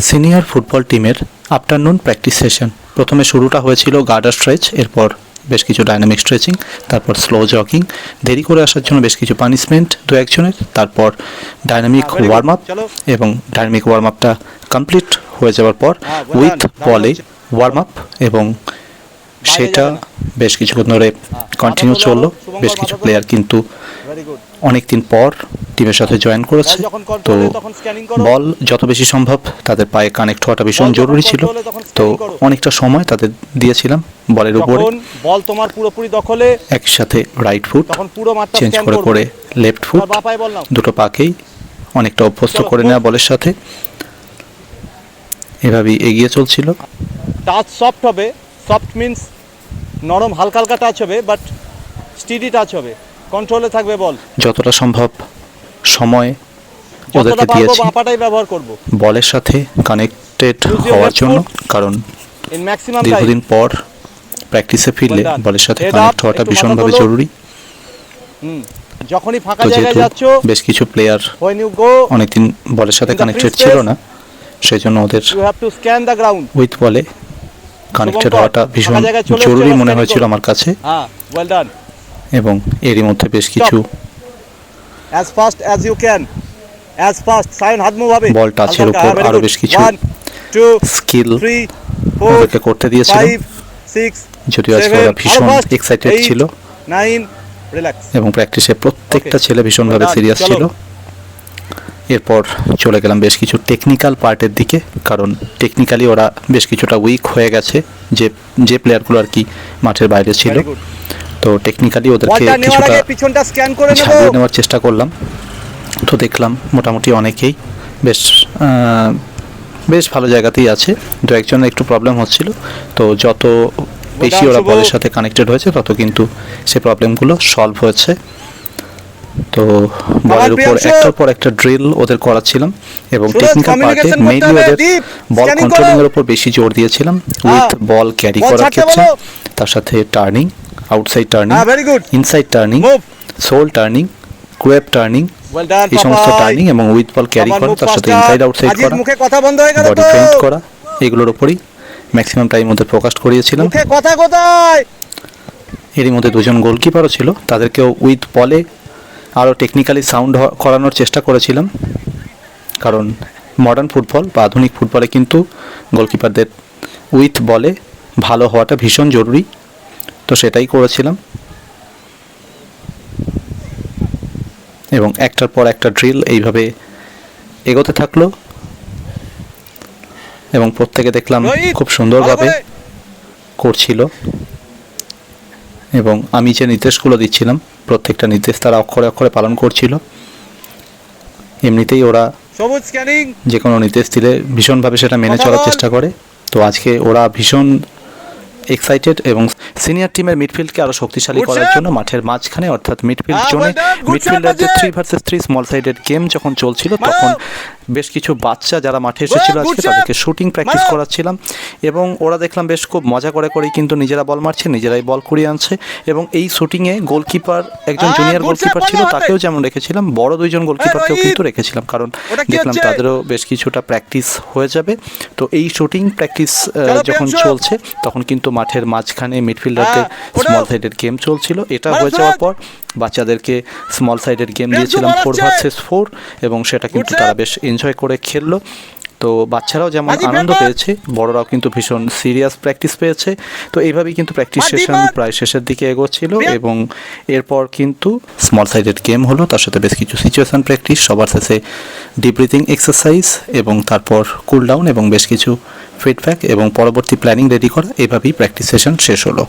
Senior football টিমের afternoon practice session. প্রথমে শুরুটা হয়েছিল গার্ডার স্ট্রেচ, এরপর বেশ কিছু ডাইনামিক স্ট্রেচিং, তারপর স্লো জগিং, দেরি করে আসার জন্য বেশ কিছু পানিশমেন্ট দু একজনের, তারপর ডাইনামিক ওয়ার্ম আপ, এবং ডাইনামিক ওয়ার্ম আপটা কমপ্লিট হয়ে যাওয়ার পর উইথ বলে ওয়ার্ম আপ, এবং সেটা বেশ কিছুক্ষণ ধরে কন্টিনিউ চললো। বেশ কিছু প্লেয়ার কিন্তু অনেক দিন পর টিমের সাথে জয়েন করেছে, তো বল যত বেশি সম্ভব তাদের পায়ে কানেক্ট হওয়াটা ভীষণ জরুরি ছিল। তো অনেকটা সময় তাদের দিয়েছিলাম বলের উপরে, বল তোমার পুরোপুরি দখলে, একসাথে রাইট ফুট তখন পুরো মাঠটা চেঞ্জ স্ক্যান করে করবে। করে লেফট ফুট, আর বাঁ পায়ে বল নাও। দুটো পাকেই অনেকটা অভ্যস্ত করে নেওয়া বলের সাথে এভাবেই এগিয়ে চলছিল। টাচ সফট হবে, সফট মিন্স নরম, হালকা হালকা টাচ হবে, বাট স্টিডি টাচ হবে, কন্ট্রোলে থাকবে বল। যতটা সম্ভব সময় যতটা ওদেরকে পারবো দিয়েছি বাঁ পাটাই ব্যবহার করব বলের সাথে কানেক্টেড হওয়ার জন্য, কারণ ইন ম্যাক্সিমাম টাইম। দীর্ঘদিন পর প্র্যাকটিসে ফিরলে বলের সাথে কানেক্ট হওয়াটা ভীষণভাবে জরুরি। যখনই ফাঁকা তো জায়গায় যেহেতু যাচ্ছো, বেশ কিছু প্লেয়ার when you go অনেকদিন বলের সাথে in the কানেক্টেড free ছিল space, না, সেই জন্য ওদের you have to scan the ground. With বলে কানেক্টেড হওয়াটা ভীষণ জরুরি মনে হয়েছিল আমার কাছে, হ্যাঁ, well done. এবং এরই মধ্যে বেশ কিছু As fast as you can, as fast, Sayan হাত মুভ হবে, বল টাচের উপর আরো বেশ কিছু 1 2 স্কিল 3 4 ওদেরকে করতে দিয়েছিল। 5 6 যদিও আজকে ওরা ভীষণ এক্সাইটেড ছিল 9 রিল্যাক্স। এবং প্র্যাকটিসে প্রত্যেকটা ছেলে ভীষণভাবে সিরিয়াস ছিল। এরপর চলে গেলাম বেশ কিছু টেকনিক্যাল পার্টের দিকে, কারণ টেকনিক্যালি ওরা বেশ কিছুটা উইক হয়ে গেছে, যে প্লেয়ারগুলো আর কি মাঠের বাইরে ছিল। তো টেকনিক্যালি ওদেরকে কিছুটা পিছনটা স্ক্যান করে নেব, ছাড়িয়ে নেওয়ার চেষ্টা করলাম। তো দেখলাম মোটামুটি অনেকেই বেশ ভালো জায়গাতেই আছে, দু একজনের একটু প্রবলেম হচ্ছিল। তো যত বেশি ওরা বলের সাথে কানেক্টেড হয়েছে তত কিন্তু সে প্রবলেমগুলো সলভ হয়েছে। তো বলের উপর একটার পর একটা ড্রিল ওদের করাচ্ছিলাম, এবং টেকনিক্যাল পার্টে মেইনলি ওদের বল কন্ট্রোলিং এর উপর বেশি জোর দিয়েছিলাম, উইথ বল ক্যারি করার ক্ষেত্রে, তার সাথে turning, outside turning, inside turning, sole turning, crepe turning, এই সমস্ত টার্নিং এবং উইথ বল ক্যারি করা, তার সাথে ইনসাইড আউটসাইড করা, বডি ফেন্ট করা, এগুলোর উপরই ম্যাক্সিমাম টাইম ওদের ফোকাস করিয়েছিলাম। এরই মধ্যে দুজন গোলকিপারও ছিল, তাদেরকেও উইথ বলে আরও টেকনিক্যালি সাউন্ড করানোর চেষ্টা করেছিলাম, কারণ মডার্ন ফুটবল বা আধুনিক ফুটবলে কিন্তু গোলকিপারদের উইথ বলে ভালো হওয়াটা ভীষণ জরুরি। তো সেটাই করেছিলাম, এবং একটার পর একটা ড্রিল এইভাবে এগোতে থাকলো, এবং প্রত্যেকে দেখলাম খুব সুন্দরভাবে করছিল, এবং আমি যে নির্দেশগুলো দিচ্ছিলাম প্রত্যেকটা নির্দেশ তারা অক্ষরে অক্ষরে পালন করছিল। এমনিতেই ওরা যে কোনো নির্দেশ দিলে ভীষণভাবে সেটা মেনে চলার চেষ্টা করে। তো আজকে ওরা ভীষণ এক্সাইটেড, এবং সিনিয়র টিমের মিডফিল্ডকে আরও শক্তিশালী করার জন্য মাঠের মাঝখানে অর্থাৎ মিডফিল্ড জোনে মিডফিল্ডারদের 3 vs 3 স্মল সাইডেড গেম যখন চলছিল, তখন বেশ কিছু বাচ্চা যারা মাঠে এসেছিল আজকে তাদেরকে শুটিং প্র্যাকটিস করাচ্ছিলাম, এবং ওরা দেখলাম বেশ খুব মজা করে করেই কিন্তু নিজেরা বল মারছে, নিজেরাই বল কুড়িয়ে আনছে। এবং এই শুটিংয়ে গোলকিপার একজন জুনিয়র গোলকিপার ছিল, তাকেও যেমন রেখেছিলাম, বড় দুইজন গোলকিপারকেও কিন্তু রেখেছিলাম, কারণ দেখলাম তাদেরও বেশ কিছুটা প্র্যাকটিস হয়ে যাবে। তো এই শুটিং প্র্যাকটিস যখন চলছে তখন কিন্তু মাঠের মাঝখানে মিডফিল্ডারদের স্মল সাইডেড গেম চলছিল। এটা হয়ে যাওয়ার পর বাচ্চাদেরকে স্মল সাইডেড গেম দিয়েছিলাম 4 vs 4, এবং সেটা কিন্তু তারা বেশ এনজয় করে খেললো। তো বাচ্চারাও যেমন আনন্দ পেয়েছে, বড়রাও কিন্তু ভীষণ সিরিয়াস প্র্যাকটিস পেয়েছে। তো এইভাবেই কিন্তু প্র্যাকটিস সেশন প্রায় শেষের দিকে এগোচ্ছিল, এবং এরপর কিন্তু স্মল সাইডেড গেম হলো, তার সাথে বেশ কিছু সিচুয়েশন প্র্যাকটিস, সবার শেষে ডিপ ব্রিথিং এক্সারসাইজ, এবং তারপর কুল ডাউন এবং বেশ কিছু ফিডব্যাক এবং পরবর্তী প্ল্যানিং রেডি করা। এভাবেই প্র্যাকটিস সেশন শেষ হলো।